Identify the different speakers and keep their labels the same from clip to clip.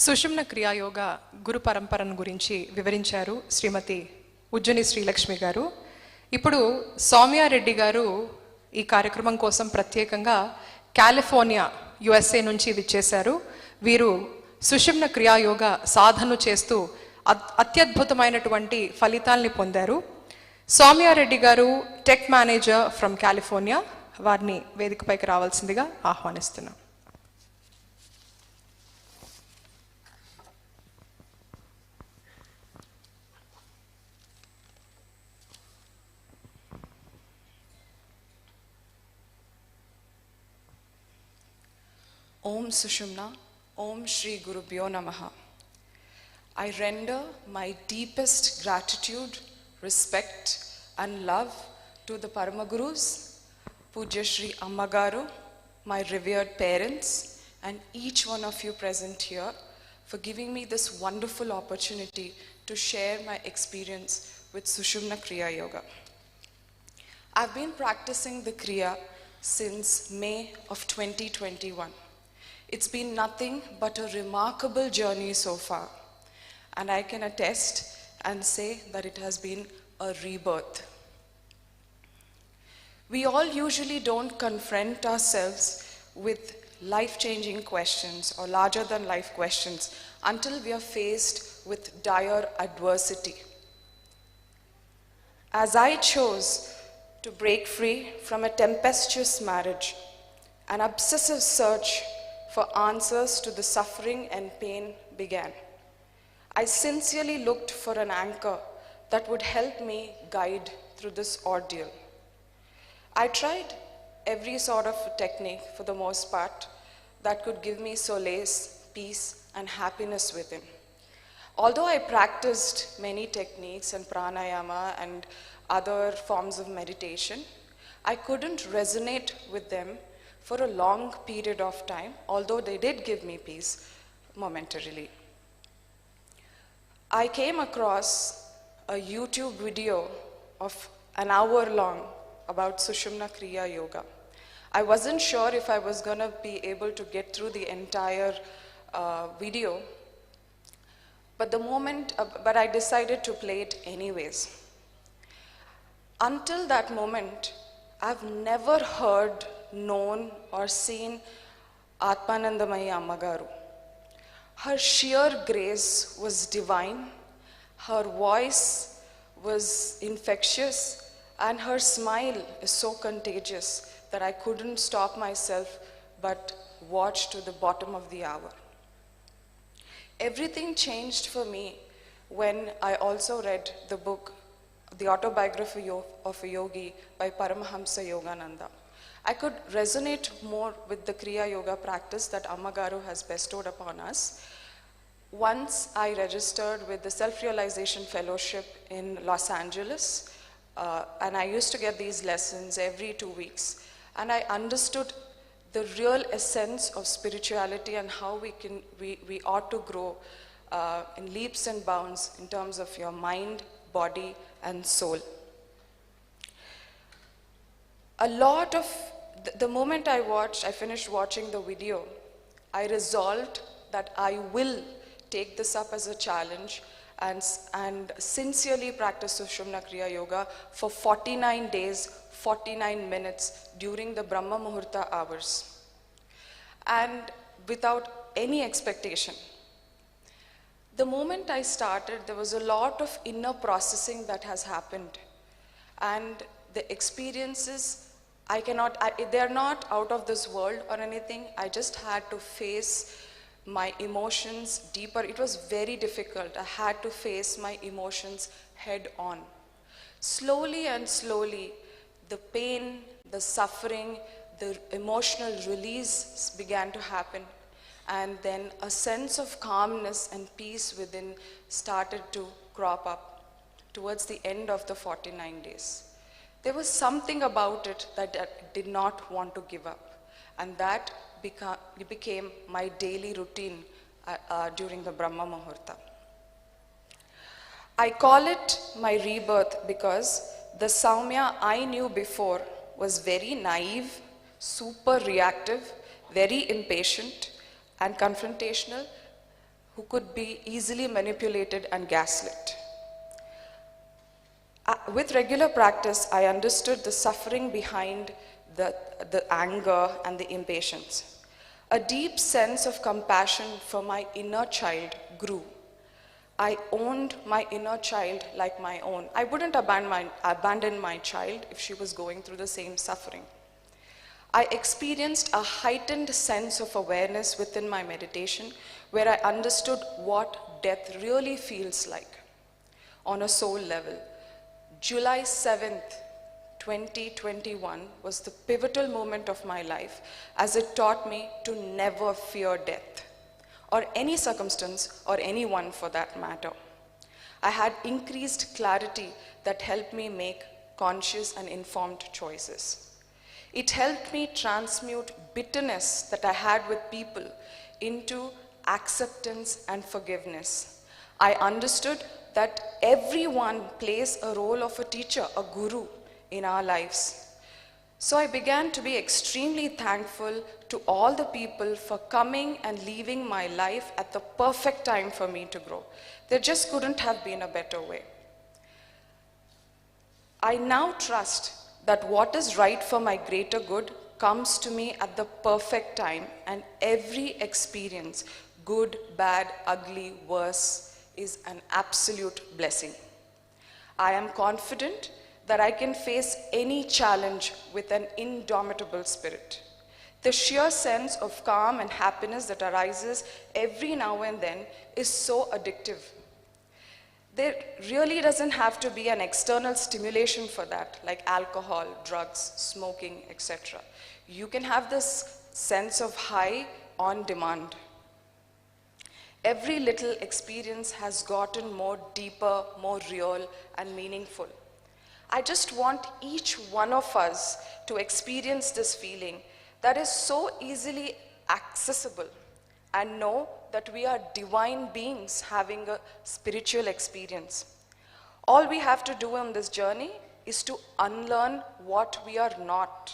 Speaker 1: సుషుమ్న క్రియాయోగ గురు పరంపరను గురించి వివరించారు శ్రీమతి ఉజ్జని శ్రీలక్ష్మి గారు. ఇప్పుడు సౌమ్య రెడ్డి గారు ఈ కార్యక్రమం కోసం ప్రత్యేకంగా కాలిఫోర్నియా USA నుంచి విచ్చేశారు. వీరు సుషుమ్న క్రియాయోగ సాధన చేస్తూ అత్యద్భుతమైనటువంటి ఫలితాల్ని పొందారు. సౌమ్య రెడ్డి గారు టెక్ మేనేజర్ ఫ్రమ్ కాలిఫోర్నియా. వారిని వేదికపైకి రావాల్సిందిగా ఆహ్వానిస్తున్నాం.
Speaker 2: Om Sushumna, Om Shri Gurubhyo Namaha. I render my deepest gratitude, respect and love to the Paramagurus, Pujya Shri Ammagaru, my revered parents and each one of you present here for giving me this wonderful opportunity to share my experience with Sushumna Kriya Yoga. I've been practicing the Kriya since May of 2021. It's been nothing but a remarkable journey so far, and I can attest and say that it has been a rebirth. We all usually don't confront ourselves with life-changing questions or larger-than-life questions until we are faced with dire adversity. As I chose to break free from a tempestuous marriage, an obsessive search for answers to the suffering and pain began. I sincerely looked for an anchor that would help me guide through this ordeal. I tried every sort of technique for the most part that could give me solace, peace, and happiness within. Although I practiced many techniques and pranayama and other forms of meditation, I couldn't resonate with them for a long period of time, although they did give me peace momentarily. I came across a YouTube video of an hour long about Sushumna Kriya Yoga. I wasn't sure if I was going to be able to get through the entire video, but I decided to play it anyways. Until that moment, I've never heard, known or seen Atmanandamayi Ammagaru. Her sheer grace was divine, her voice was infectious, and her smile is so contagious that I couldn't stop myself but watch to the bottom of the hour. Everything changed for me when I also read the book, The Autobiography of a Yogi by Paramahamsa Yogananda. I could resonate more with the Kriya Yoga practice that Ammagaru has bestowed upon us. Once I registered with the Self-Realization Fellowship in Los Angeles, and I used to get these lessons every 2 weeks, and I understood the real essence of spirituality and how we ought to grow in leaps and bounds in terms of your mind, body, and soul. The moment I finished watching the video, I resolved that I will take this up as a challenge and sincerely practice Sushumna Kriya Yoga for 49 days, 49 minutes during the Brahma Muhurta hours, and without any expectation. The moment I started, there was a lot of inner processing that has happened, and the experiences they are not out of this world or anything. I just had to face my emotions deeper. It was very difficult. I had to face my emotions head on. Slowly and slowly, the pain, the suffering, the emotional release began to happen. And then a sense of calmness and peace within started to crop up towards the end of the 49 days. There was something about it that I did not want to give up, and that became my daily routine during the Brahma Muhurta. I call it my rebirth because the Sowmya I knew before was very naive, super reactive, very impatient, and confrontational, who could be easily manipulated and gaslit. With regular practice, I understood the suffering behind the anger and the impatience. A deep sense of compassion for my inner child grew. I owned my inner child like my own. I wouldn't abandon my child if she was going through the same suffering. I experienced a heightened sense of awareness within my meditation where I understood what death really feels like on a soul level. July 7th, 2021 was the pivotal moment of my life as it taught me to never fear death or any circumstance or anyone for that matter. I had increased clarity that helped me make conscious and informed choices. It helped me transmute bitterness that I had with people into acceptance and forgiveness. I understood that everyone plays a role of a teacher, a guru in our lives. So I began to be extremely thankful to all the people for coming and leaving my life at the perfect time for me to grow. There just couldn't have been a better way. I now trust that what is right for my greater good comes to me at the perfect time, and every experience, good, bad, ugly, worse, is an absolute blessing. I am confident that I can face any challenge with an indomitable spirit. The sheer sense of calm and happiness that arises every now and then is so addictive. There really doesn't have to be an external stimulation for that, like alcohol, drugs, smoking, etc. You can have this sense of high on demand. Every little experience has gotten more deeper, more real, and meaningful. I just want each one of us to experience this feeling that is so easily accessible and know that we are divine beings having a spiritual experience. All we have to do on this journey is to unlearn what we are not.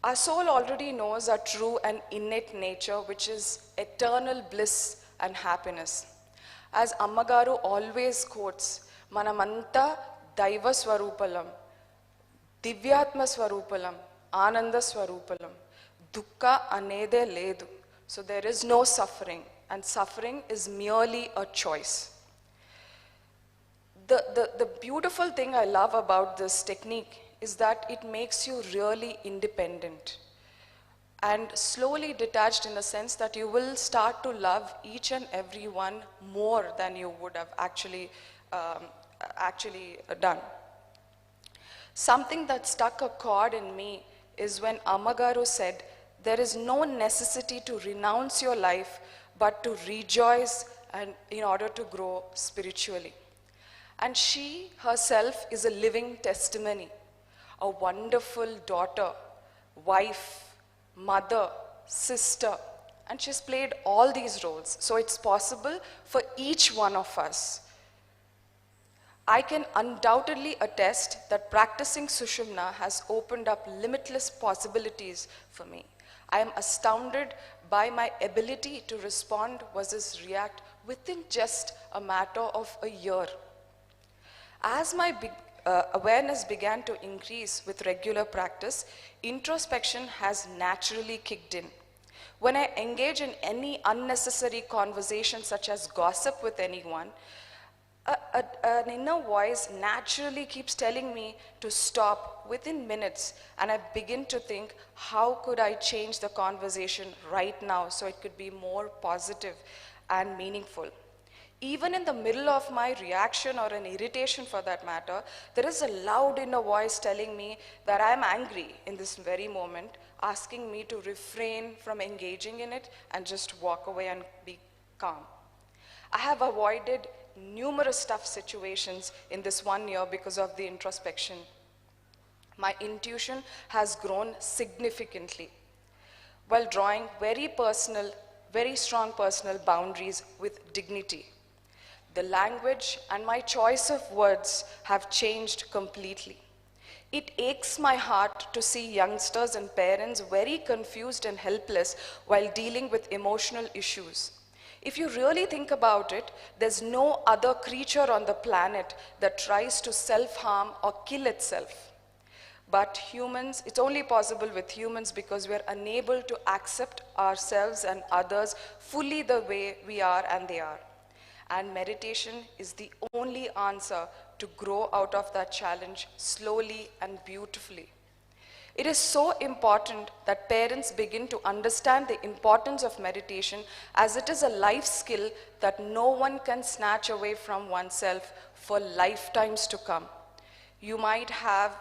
Speaker 2: Our soul already knows our true and innate nature, which is eternal bliss and happiness. As Ammagaru always quotes, Manamanta Daiva Swarupalam, Divyatma Swarupalam, Ananda Swarupalam, Dukkha Anede Ledu. So there is no suffering, and suffering is merely a choice. The beautiful thing I love about this technique is that it makes you really independent and slowly detached, in the sense that you will start to love each and every one more than you would have actually done. Something that struck a chord in me is when Ammagaru said, there is no necessity to renounce your life, but to rejoice and in order to grow spiritually. And she herself is a living testimony, a wonderful daughter, wife, mother, sister, and she's played all these roles. So it's possible for each one of us. I can undoubtedly attest that practicing Sushumna has opened up limitless possibilities for me. I am astounded by my ability to respond versus react within just a matter of a year. As my awareness began to increase with regular practice, introspection has naturally kicked in. When I engage in any unnecessary conversation, such as gossip with anyone, an inner voice naturally keeps telling me to stop within minutes, and I begin to think, how could I change the conversation right now so it could be more positive and meaningful? Even in the middle of my reaction or an irritation for that matter, there is a loud inner voice telling me that I am angry in this very moment, asking me to refrain from engaging in it and just walk away and be calm. I have avoided numerous tough situations in this 1 year because of the introspection. My intuition has grown significantly while drawing very strong personal boundaries with dignity. The language and my choice of words have changed completely. It aches my heart to see youngsters and parents very confused and helpless while dealing with emotional issues. If you really think about it, there's no other creature on the planet that tries to self-harm or kill itself. But humans, it's only possible with humans because we're unable to accept ourselves and others fully the way we are and they are. And meditation is the only answer to grow out of that challenge slowly and beautifully. It is so important that parents begin to understand the importance of meditation, as it is a life skill that no one can snatch away from oneself for lifetimes to come. You might have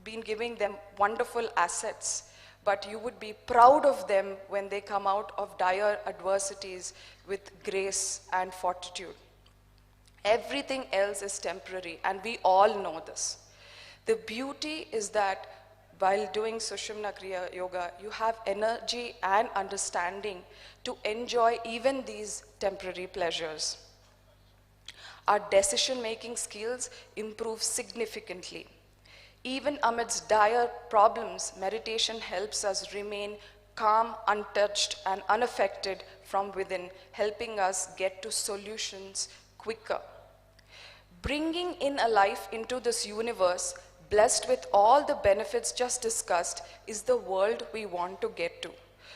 Speaker 2: been giving them wonderful assets, but you would be proud of them when they come out of dire adversities with grace and fortitude. Everything else is temporary, and we all know this. The beauty is that while doing Sushumna Kriya Yoga, you have energy and understanding to enjoy even these temporary pleasures. Our decision-making skills improve significantly. Even amidst dire problems, meditation helps us remain calm, untouched, and unaffected from within, helping us get to solutions quicker. Bringing in a life into this universe, blessed with all the benefits just discussed, is the world we want to get to.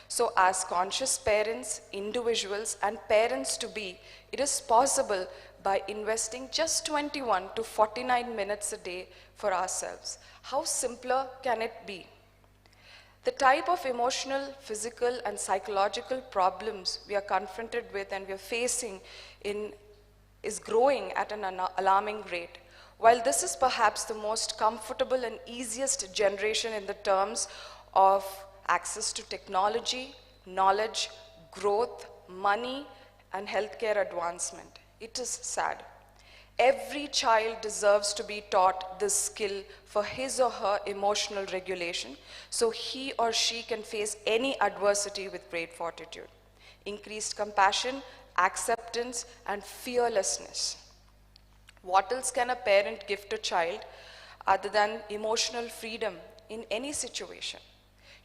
Speaker 2: So as conscious parents, individuals, and parents-to-be, it is possible by investing just 21 to 49 minutes a day for ourselves. How simpler can it be? The type of emotional, physical, and psychological problems we are confronted with and we are facing is growing at an alarming rate. While this is perhaps the most comfortable and easiest generation in the terms of access to technology, knowledge, growth, money, and healthcare advancement, it is sad. Every child deserves to be taught this skill for his or her emotional regulation, so he or she can face any adversity with great fortitude. Increased compassion, acceptance, and fearlessness. What else can a parent give to a child other than emotional freedom in any situation?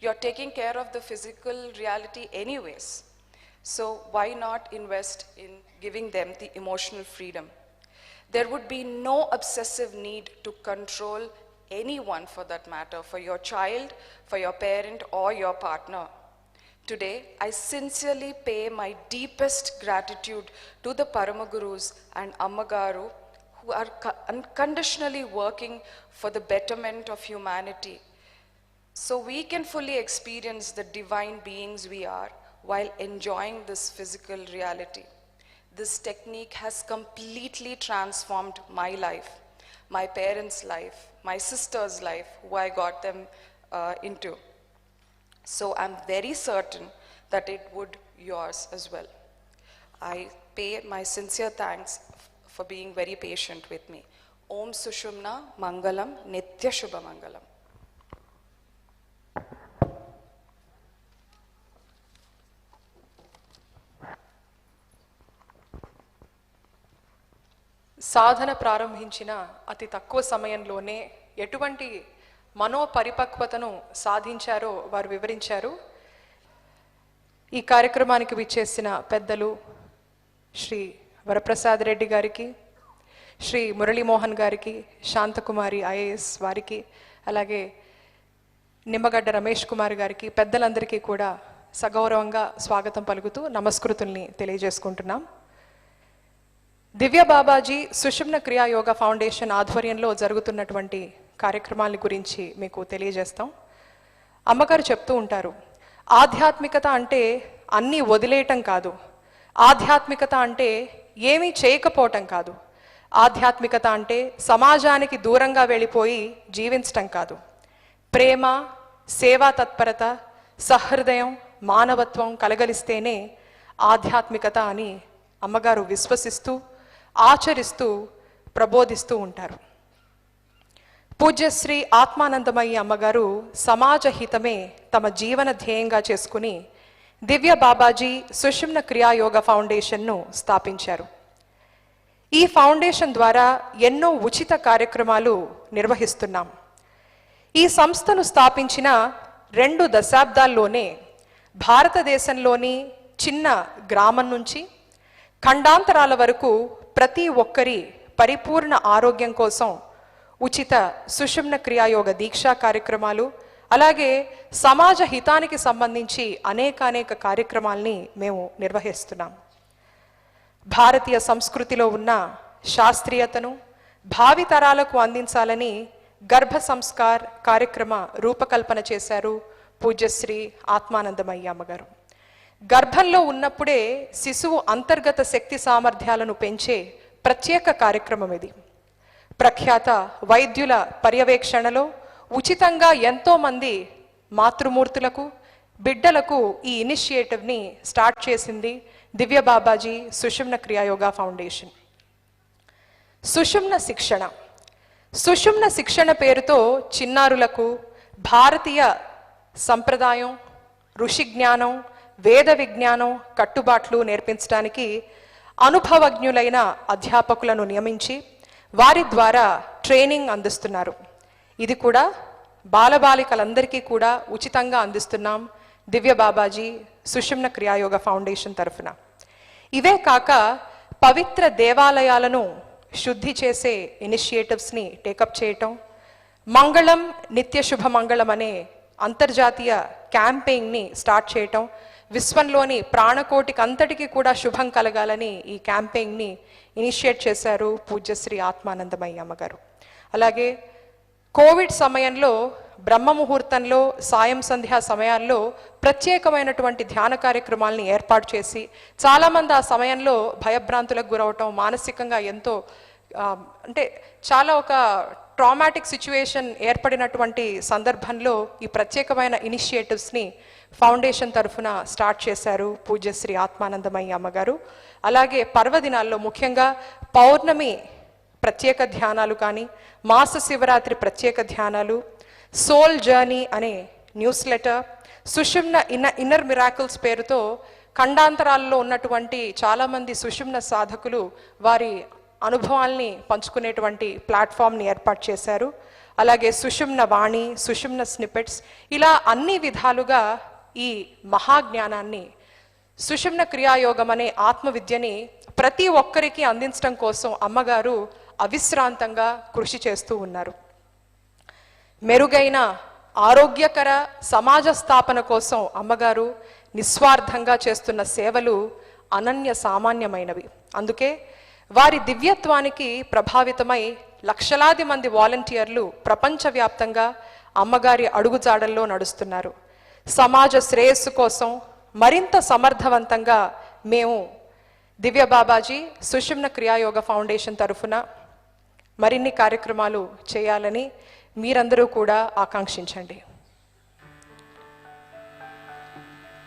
Speaker 2: You're taking care of the physical reality anyways. So why not invest in giving them the emotional freedom? There would be no obsessive need to control anyone for that matter, for your child, for your parent, or your partner. Today, I sincerely pay my deepest gratitude to the Paramagurus and Ammagaru who are unconditionally working for the betterment of humanity, so we can fully experience the divine beings we are while enjoying this physical reality. This technique has completely transformed my life, my parents' life, my sister's life, who I got them into. So I'm very certain that it would yours as well. I pay my sincere thanks for being very patient with me. Om Sushumna Mangalam Nitya Shubha Mangalam.
Speaker 1: సాధన ప్రారంభించిన అతి తక్కువ సమయంలోనే ఎటువంటి మనోపరిపక్వతను సాధించారో వారు వివరించారు. ఈ కార్యక్రమానికి విచ్చేసిన పెద్దలు శ్రీ వరప్రసాద్ రెడ్డి గారికి, శ్రీ మురళీమోహన్ గారికి, శాంతకుమారి ఐఏఎస్ వారికి, అలాగే నిమ్మగడ్డ రమేష్ కుమార్ గారికి, పెద్దలందరికీ కూడా సగౌరవంగా స్వాగతం పలుకుతూ నమస్కృతుల్ని తెలియజేసుకుంటున్నాం. దివ్య బాబాజీ సుషుమ్న క్రియా యోగా ఫౌండేషన్ ఆధ్వర్యంలో జరుగుతున్నటువంటి కార్యక్రమాల గురించి మీకు తెలియజేస్తాం. అమ్మగారు చెప్తూ ఉంటారు, ఆధ్యాత్మికత అంటే అన్నీ వదిలేయటం కాదు, ఆధ్యాత్మికత అంటే ఏమీ చేయకపోవటం కాదు, ఆధ్యాత్మికత అంటే సమాజానికి దూరంగా వెళ్ళిపోయి జీవించటం కాదు, ప్రేమ, సేవా తత్పరత, సహృదయం, మానవత్వం కలగలిస్తేనే ఆధ్యాత్మికత అని అమ్మగారు విశ్వసిస్తూ ఆచరిస్తూ ప్రబోధిస్తూ ఉంటారు. పూజ్యశ్రీ ఆత్మానందమయ్య అమ్మగారు సమాజ హితమే తమ జీవన ధ్యేయంగా చేసుకుని దివ్య బాబాజీ సుషుమ్న క్రియా యోగా ఫౌండేషన్ను స్థాపించారు. ఈ ఫౌండేషన్ ద్వారా ఎన్నో ఉచిత కార్యక్రమాలు నిర్వహిస్తున్నాం. ఈ సంస్థను స్థాపించిన 2 దశాబ్దాల్లోనే భారతదేశంలోని చిన్న గ్రామం నుంచి ఖండాంతరాల వరకు ప్రతి ఒక్కరి పరిపూర్ణ ఆరోగ్యం కోసం ఉచిత సుషుమ్న క్రియాయోగ దీక్షా కార్యక్రమాలు, అలాగే సమాజ హితానికి సంబంధించి అనేక కార్యక్రమాల్ని మేము నిర్వహిస్తున్నాం. భారతీయ సంస్కృతిలో ఉన్న శాస్త్రీయతను భావితరాలకు అందించాలని గర్భ సంస్కార్ కార్యక్రమ రూపకల్పన చేశారు పూజ్యశ్రీ ఆత్మానందమయ్య అమ్మగారు. గర్భంలో ఉన్నప్పుడే శిశువు అంతర్గత శక్తి సామర్థ్యాలను పెంచే ప్రత్యేక కార్యక్రమం ఇది. ప్రఖ్యాత వైద్యుల పర్యవేక్షణలో ఉచితంగా ఎంతోమంది మాతృమూర్తులకు, బిడ్డలకు ఈ ఇనిషియేటివ్ని స్టార్ట్ చేసింది దివ్య బాబాజీ సుషుమ్న క్రియాయోగా ఫౌండేషన్. సుషుమ్న శిక్షణ పేరుతో చిన్నారులకు భారతీయ సంప్రదాయం, ఋషి జ్ఞానం, వేద విజ్ఞానం కట్టుబాట్లు నేర్పించడానికి అనుభవజ్ఞులైన అధ్యాపకులను నియమించి వారి ద్వారా ట్రైనింగ్ అందిస్తున్నారు. ఇది కూడా బాలబాలికలందరికీ కూడా ఉచితంగా అందిస్తున్నాం దివ్య బాబాజీ సుషుమ్న క్రియాయోగ ఫౌండేషన్ తరఫున. ఇవే కాక పవిత్ర దేవాలయాలను శుద్ధి చేసే ఇనిషియేటివ్స్ని టేకప్ చేయటం, మంగళం నిత్య శుభ మంగళం అనే అంతర్జాతీయ క్యాంపెయిన్ని స్టార్ట్ చేయటం, విశ్వంలోని ప్రాణకోటికి అంతటికి కూడా శుభం కలగాలని ఈ క్యాంపెయిన్ని ఇనిషియేట్ చేశారు పూజ్యశ్రీ ఆత్మానందమయ్య అమ్మగారు. అలాగే కోవిడ్ సమయంలో బ్రహ్మ ముహూర్తంలో, సాయం సంధ్యా సమయాల్లో ప్రత్యేకమైనటువంటి ధ్యాన కార్యక్రమాలని ఏర్పాటు చేసి చాలామంది ఆ సమయంలో భయభ్రాంతులకు గురవటం, మానసికంగా ఎంతో అంటే చాలా ఒక ట్రామాటిక్ సిచ్యువేషన్ ఏర్పడినటువంటి సందర్భంలో ఈ ప్రత్యేకమైన ఇనిషియేటివ్స్ని ఫౌండేషన్ తరఫున స్టార్ట్ చేశారు పూజ్యశ్రీ ఆత్మానందమయ్య అమ్మగారు. అలాగే పర్వదినాల్లో ముఖ్యంగా పౌర్ణమి ప్రత్యేక ధ్యానాలు కానీ, మాస శివరాత్రి ప్రత్యేక ధ్యానాలు, సోల్ జర్నీ అనే న్యూస్ లెటర్, సుషుమ్న ఇన్నర్ మిరాకిల్స్ పేరుతో ఖండాంతరాల్లో ఉన్నటువంటి చాలామంది సుషుమ్న సాధకులు వారి అనుభవాల్ని పంచుకునేటువంటి ప్లాట్ఫామ్ని ఏర్పాటు చేశారు. అలాగే సుషుమ్న వాణి, సుషుమ్న స్నిపెట్స్, ఇలా అన్ని విధాలుగా ఈ మహాజ్ఞానాన్ని, సుషుమ్న క్రియాయోగం అనే ఆత్మవిద్యని ప్రతి ఒక్కరికి అందించడం కోసం అమ్మగారు అవిశ్రాంతంగా కృషి చేస్తూ ఉన్నారు. మెరుగైన ఆరోగ్యకర సమాజ స్థాపన కోసం అమ్మగారు నిస్వార్థంగా చేస్తున్న సేవలు అనన్య సామాన్యమైనవి. అందుకే వారి దివ్యత్వానికి ప్రభావితమై లక్షలాది మంది వాలంటీర్లు ప్రపంచవ్యాప్తంగా అమ్మగారి అడుగుజాడల్లో నడుస్తున్నారు. సమాజ శ్రేయస్సు కోసం మరింత సమర్థవంతంగా మేము దివ్య బాబాజీ సుషుమ్న క్రియాయోగ ఫౌండేషన్ తరఫున మరిన్ని కార్యక్రమాలు చేయాలని మీరందరూ కూడా ఆకాంక్షించండి.